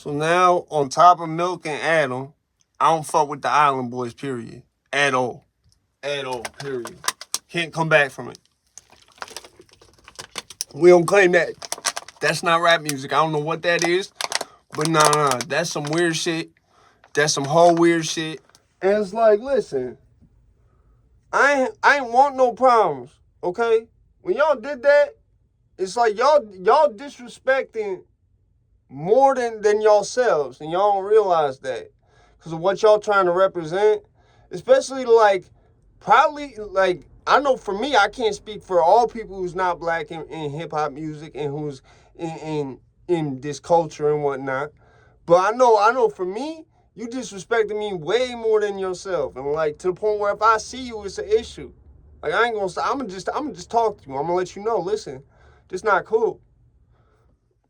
So now, on top of Milk and Adam, I don't fuck with the Island Boys, period. At all. At all, period. Can't come back from it. We don't claim that. That's not rap music. I don't know what that is. But nah. That's some weird shit. That's some whole weird shit. And it's like, listen, I ain't want no problems, okay? When y'all did that, it's like y'all disrespecting more than yourselves, and y'all don't realize that because of what y'all trying to represent, especially like probably like I know for me, I can't speak for all people who's not black in hip hop music and who's in this culture and whatnot, but I know for me, you disrespecting me way more than yourself, and like to the point where if I see you, it's an issue. Like I ain't gonna stop. I'm gonna just talk to you. I'm gonna let you know. Listen, this not cool.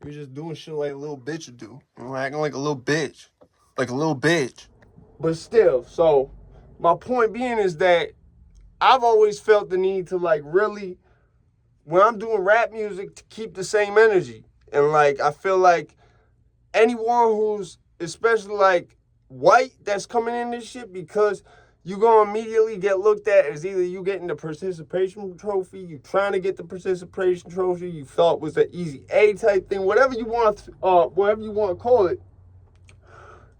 You're just doing shit like a little bitch would do. You're acting like a little bitch. Like a little bitch. But still, so my point being is that I've always felt the need to like really, when I'm doing rap music, to keep the same energy. And like, I feel like anyone who's especially like white that's coming in this shit, because you're going to immediately get looked at as either you getting the participation trophy, you trying to get the participation trophy, you thought was an easy A type thing, whatever you want to call it.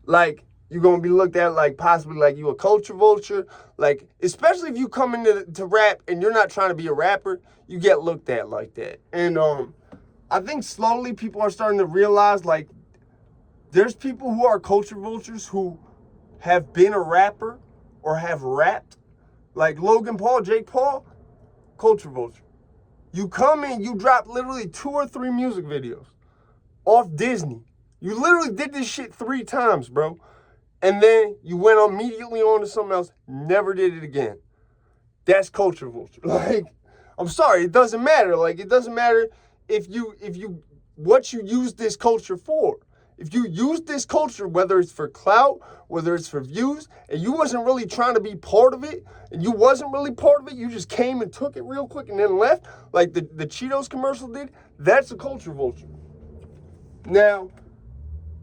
Like, you're going to be looked at like possibly like you a culture vulture. Like, especially if you come into rap and you're not trying to be a rapper, you get looked at like that. And I think slowly people are starting to realize like there's people who are culture vultures who have been a rapper or have rapped, like Logan Paul, Jake Paul, culture vulture. You come in, you drop literally 2 or 3 music videos off Disney. You literally did this shit 3 times, bro. And then you went immediately on to something else, never did it again. That's culture vulture. Like, I'm sorry, it doesn't matter. Like, it doesn't matter if you what you use this culture for. If you use this culture, whether it's for clout, whether it's for views, and you wasn't really trying to be part of it, and you wasn't really part of it, you just came and took it real quick and then left, like the Cheetos commercial did, that's a culture vulture. Now,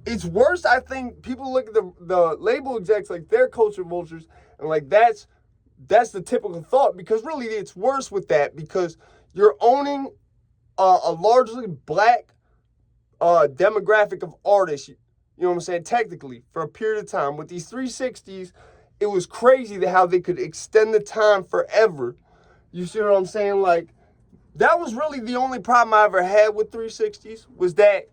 it's worse, I think, people look at the label execs like they're culture vultures, and like that's the typical thought, because really it's worse with that, because you're owning a largely black demographic of artists, you know what I'm saying, technically, for a period of time. With these 360s, it was crazy how they could extend the time forever. You see what I'm saying? Like, that was really the only problem I ever had with 360s, was that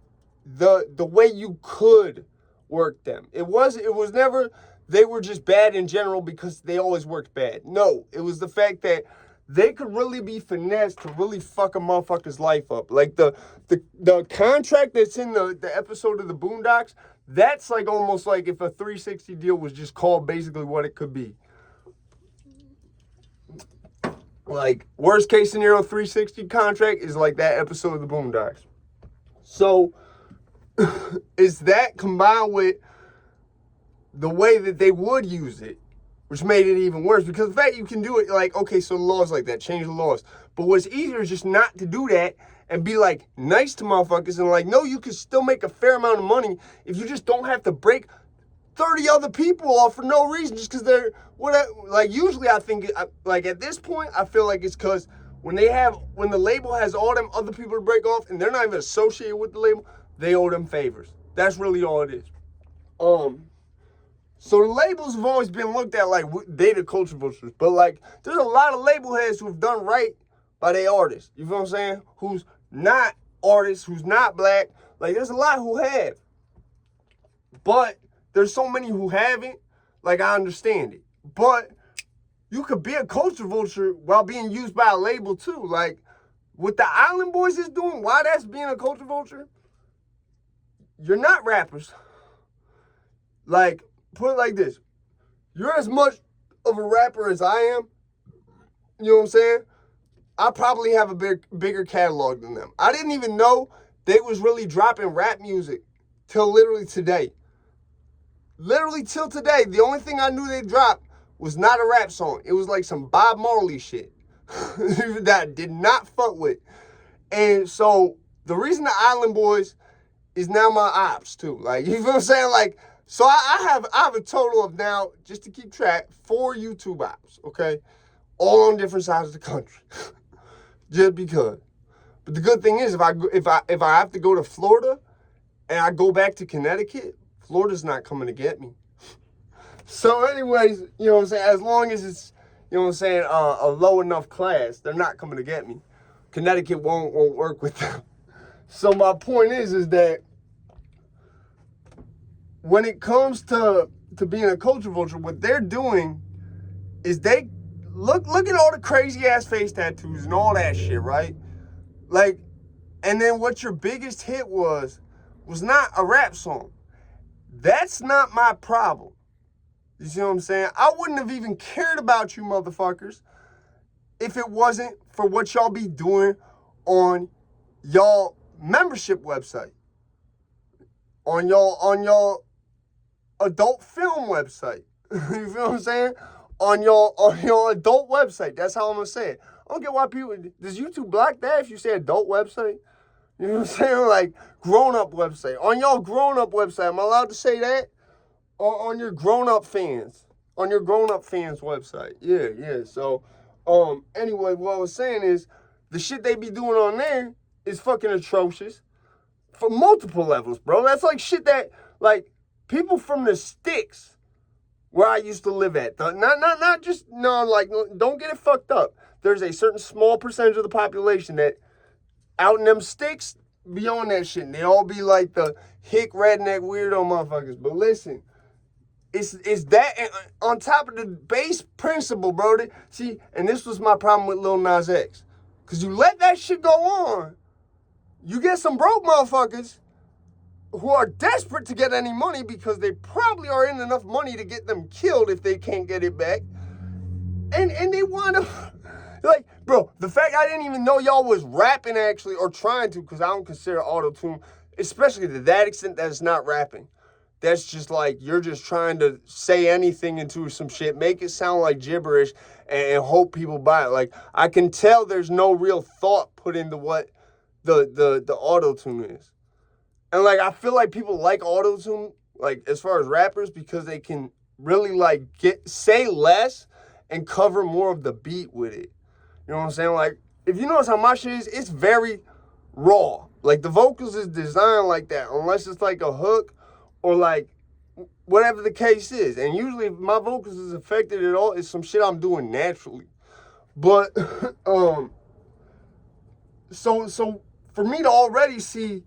the way you could work them. It was never they were just bad in general because they always worked bad. No, it was the fact that they could really be finessed to really fuck a motherfucker's life up. Like the contract that's in the episode of the Boondocks, that's like almost like if a 360 deal was just called basically what it could be. Like, worst case scenario 360 contract is like that episode of the Boondocks. So, is that combined with the way that they would use it, which made it even worse, because the fact you can do it, like, okay, so laws like that, change the laws. But what's easier is just not to do that and be, like, nice to motherfuckers and, like, no, you can still make a fair amount of money if you just don't have to break 30 other people off for no reason just because they're, whatever. Like, usually I think, like, at this point, I feel like it's because when the label has all them other people to break off and they're not even associated with the label, they owe them favors. That's really all it is. So the labels have always been looked at like they the culture vultures. But like, there's a lot of label heads who've done right by their artists. You feel what I'm saying? Who's not artists, who's not black. Like, there's a lot who have. But there's so many who haven't. Like, I understand it. But you could be a culture vulture while being used by a label too. Like, what the Island Boys is doing, why that's being a culture vulture, you're not rappers. Like, put it like this. You're as much of a rapper as I am. You know what I'm saying? I probably have a bigger catalog than them. I didn't even know they was really dropping rap music till literally today. Literally till today. The only thing I knew they dropped was not a rap song. It was like some Bob Marley shit that I did not fuck with. And so the reason the Island Boys is now my ops too. Like, you feel what I'm saying? Like, so I have a total of now, just to keep track, 4 YouTube ops, okay? All on different sides of the country. Just because. But the good thing is, if I have to go to Florida and I go back to Connecticut, Florida's not coming to get me. So anyways, you know what I'm saying? As long as it's, you know what I'm saying, a low enough class, they're not coming to get me. Connecticut won't work with them. So my point is that when it comes to being a culture vulture, what they're doing is they look at all the crazy ass face tattoos and all that shit, right? Like, and then what your biggest hit was not a rap song. That's not my problem. You see what I'm saying? I wouldn't have even cared about you motherfuckers if it wasn't for what y'all be doing on y'all membership website, on y'all adult film website. You feel what I'm saying? On your adult website. That's how I'm gonna say it. I don't get why people, does YouTube block that if you say adult website? You know what I'm saying? Like, grown-up website. On your grown-up website, am I allowed to say that? Or on your grown-up fans? On your grown-up fans website. Yeah. So, anyway, what I was saying is, the shit they be doing on there is fucking atrocious. For multiple levels, bro. That's like shit that, like, people from the sticks, where I used to live at. Not just, no, like, don't get it fucked up. There's a certain small percentage of the population that out in them sticks be on that shit. And they all be like the hick redneck weirdo motherfuckers. But listen, it's that on top of the base principle, bro. See, and this was my problem with Lil Nas X. Because you let that shit go on, you get some broke motherfuckers who are desperate to get any money because they probably are in enough money to get them killed if they can't get it back. And they want to, like, bro, the fact I didn't even know y'all was rapping actually, or trying to, because I don't consider auto-tune, especially to that extent, that it's not rapping. That's just like, you're just trying to say anything into some shit, make it sound like gibberish, and hope people buy it. Like, I can tell there's no real thought put into what the auto-tune is. And, like, I feel like people like auto-tune, like, as far as rappers, because they can really, like, say less and cover more of the beat with it. You know what I'm saying? Like, if you notice how my shit is, it's very raw. Like, the vocals is designed like that, unless it's, like, a hook or, like, whatever the case is. And usually, if my vocals is affected at all, it's some shit I'm doing naturally. But, so for me to already see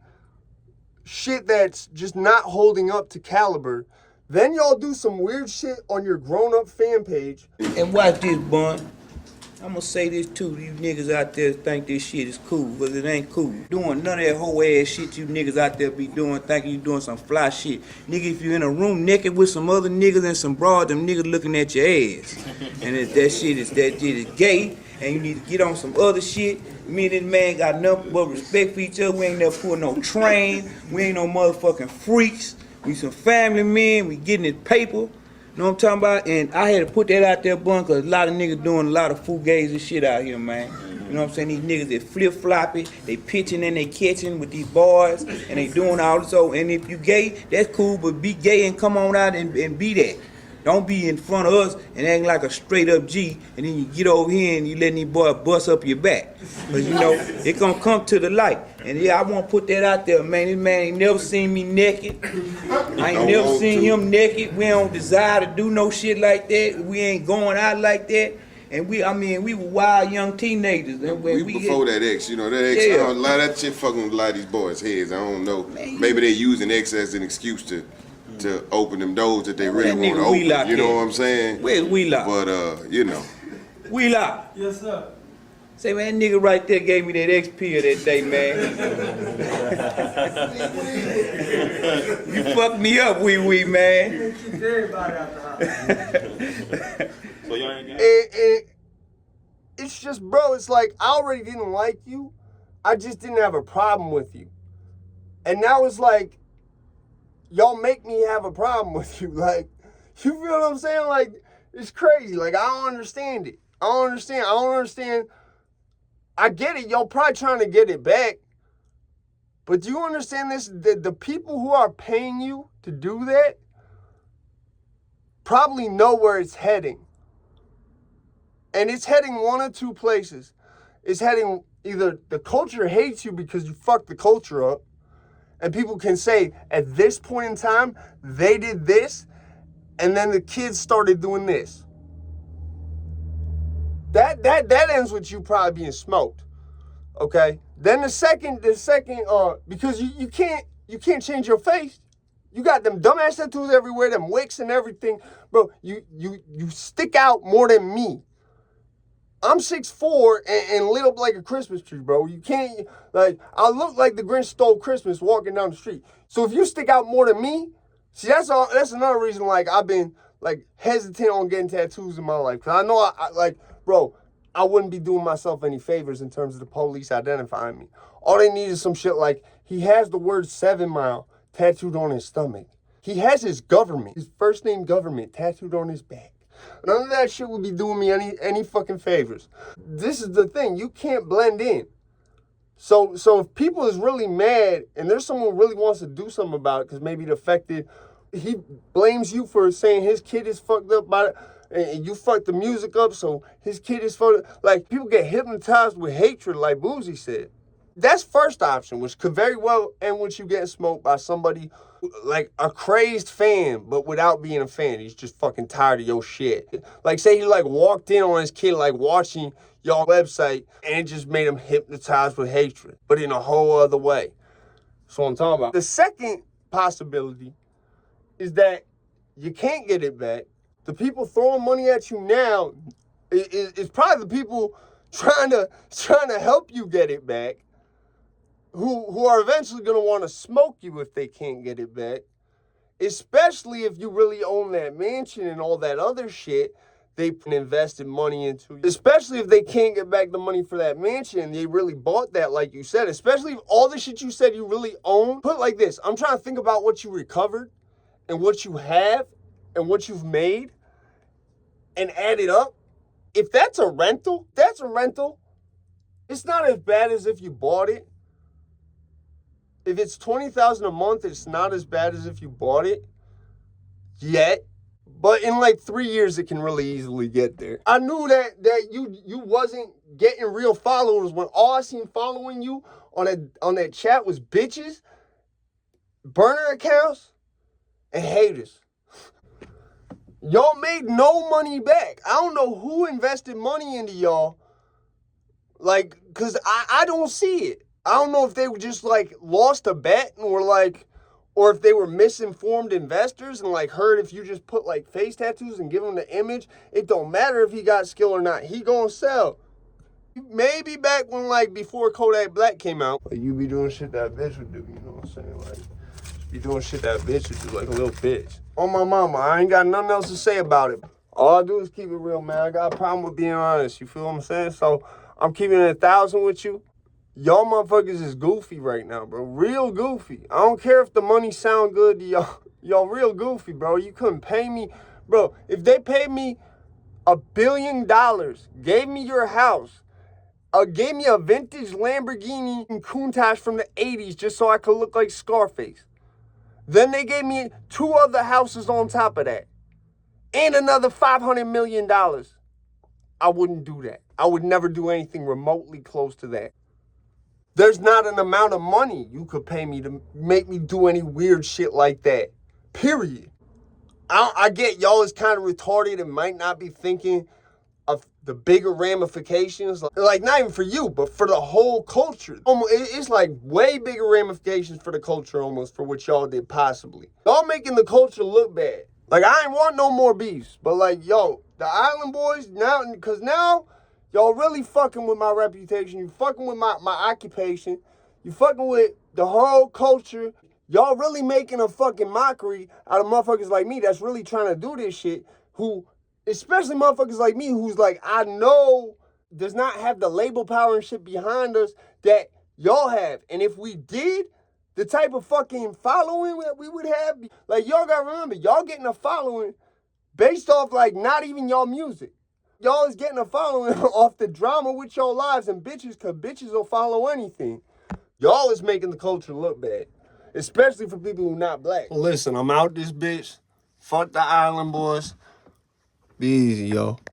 shit that's just not holding up to caliber, then y'all do some weird shit on your grown-up fan page. And watch this, Bun. I'm gonna say this too, you niggas out there think this shit is cool, but it ain't cool. Doing none of that whole ass shit you niggas out there be doing, thinking you doing some fly shit. Nigga, if you in a room naked with some other niggas and some broad, them niggas looking at your ass. And if that shit is gay, and you need to get on some other shit. Me and this man got nothing but respect for each other. We ain't never pulling no train. We ain't no motherfucking freaks. We some family men. We getting it paper. You know what I'm talking about? And I had to put that out there, Bun, because a lot of niggas doing a lot of fugazi shit out here, man. You know what I'm saying? These niggas, they flip-floppy, they pitching and they catching with these boys, and they doing all this. So, and if you gay, that's cool, but be gay and come on out and be that. Don't be in front of us and acting like a straight-up G, and then you get over here and you letting these boys bust up your back. Because, you know, it gonna come to the light. And, yeah, I want to put that out there, man. This man ain't never seen me naked. I ain't never seen him naked. We don't desire to do no shit like that. We ain't going out like that. And we were wild young teenagers. And we before that X, you know, that X, yeah. A lot of that shit fucking with a lot of these boys' heads. I don't know. Man, maybe they using X as an excuse to open them doors that they really want to open. You know what I'm saying? Where's Wheelock? But, you know. Wheelock. Yes, sir. Say, man, that nigga right there gave me that XP that day, man. You fucked me up, wee, man. Keep everybody out the house. So y'all ain't got it. It's just, bro, it's like, I already didn't like you. I just didn't have a problem with you. And now it's like, y'all make me have a problem with you. Like, you feel what I'm saying? Like, it's crazy. Like, I don't understand it. I don't understand. I get it. Y'all probably trying to get it back. But do you understand this? The people who are paying you to do that probably know where it's heading. And it's heading one of two places. It's heading either the culture hates you because you fucked the culture up, and people can say, at this point in time, they did this, and then the kids started doing this. That ends with you probably being smoked. Okay? Then the second, because you can't change your face. You got them dumbass tattoos everywhere, them wicks and everything. Bro, you stick out more than me. I'm 6'4" and lit up like a Christmas tree, bro. You can't, like, I look like the Grinch stole Christmas walking down the street. So if you stick out more than me, see, that's another reason, like, I've been, like, hesitant on getting tattoos in my life. Because I know, like, bro, I wouldn't be doing myself any favors in terms of the police identifying me. All they need is some shit like, he has the word 7 Mile tattooed on his stomach. He has his government, his first name government, tattooed on his back. None of that shit would be doing me any fucking favors. This is the thing. You can't blend in. So if people is really mad and there's someone who really wants to do something about it because maybe it affected, he blames you for saying his kid is fucked up by it and you fucked the music up so his kid is fucked up. Like, people get hypnotized with hatred like Boosie said. That's first option, which could very well end with you getting smoked by somebody like a crazed fan, but without being a fan. He's just fucking tired of your shit. Like, say he like walked in on his kid like watching y'all website and it just made him hypnotized with hatred, but in a whole other way. That's what I'm talking about. The second possibility is that you can't get it back. The people throwing money at you now is probably the people trying to help you get it back. Who are eventually going to want to smoke you if they can't get it back, especially if you really own that mansion and all that other shit they invested money into, especially if they can't get back the money for that mansion and they really bought that like you said, especially if all the shit you said you really own. Put it like this, I'm trying to think about what you recovered and what you have and what you've made and add it up. If that's a rental, it's not as bad as if you bought it. If it's $20,000 a month, it's not as bad as if you bought it yet. But in like 3 years, it can really easily get there. I knew that you wasn't getting real followers when all I seen following you on that chat was bitches, burner accounts, and haters. Y'all made no money back. I don't know who invested money into y'all. Like, because I don't see it. I don't know if they just like lost a bet and were like, or if they were misinformed investors and like heard if you just put like face tattoos and give them the image, it don't matter if he got skill or not. He gonna sell. Maybe back when like before Kodak Black came out, like you be doing shit that bitch would do. You know what I'm saying? Like be doing shit that bitch would do, like a little bitch. On my mama, I ain't got nothing else to say about it. All I do is keep it real, man. I got a problem with being honest. You feel what I'm saying? So I'm keeping it 1,000 with you. Y'all motherfuckers is goofy right now, bro. Real goofy. I don't care if the money sound good to y'all. Y'all real goofy, bro. You couldn't pay me. Bro, if they paid me $1 billion, gave me your house, gave me a vintage Lamborghini Countach from the 80s just so I could look like Scarface. Then they gave me 2 other houses on top of that. And another $500 million. I wouldn't do that. I would never do anything remotely close to that. There's not an amount of money you could pay me to make me do any weird shit like that. Period. I get y'all is kind of retarded and might not be thinking of the bigger ramifications. Like, not even for you, but for the whole culture. It's like way bigger ramifications for the culture almost for what y'all did possibly. Y'all making the culture look bad. Like, I ain't want no more beefs. But like, yo, the Island Boys, now, because now, y'all really fucking with my reputation. You fucking with my occupation. You fucking with the whole culture. Y'all really making a fucking mockery out of motherfuckers like me that's really trying to do this shit. Who, especially motherfuckers like me, who's like, I know does not have the label power and shit behind us that y'all have. And if we did, the type of fucking following that we would have, like, y'all gotta remember, y'all getting a following based off like not even y'all music. Y'all is getting a following off the drama with your lives and bitches, cause bitches will follow anything. Y'all is making the culture look bad. Especially for people who not black. Listen, I'm out this bitch. Fuck the island boys. Be easy, yo.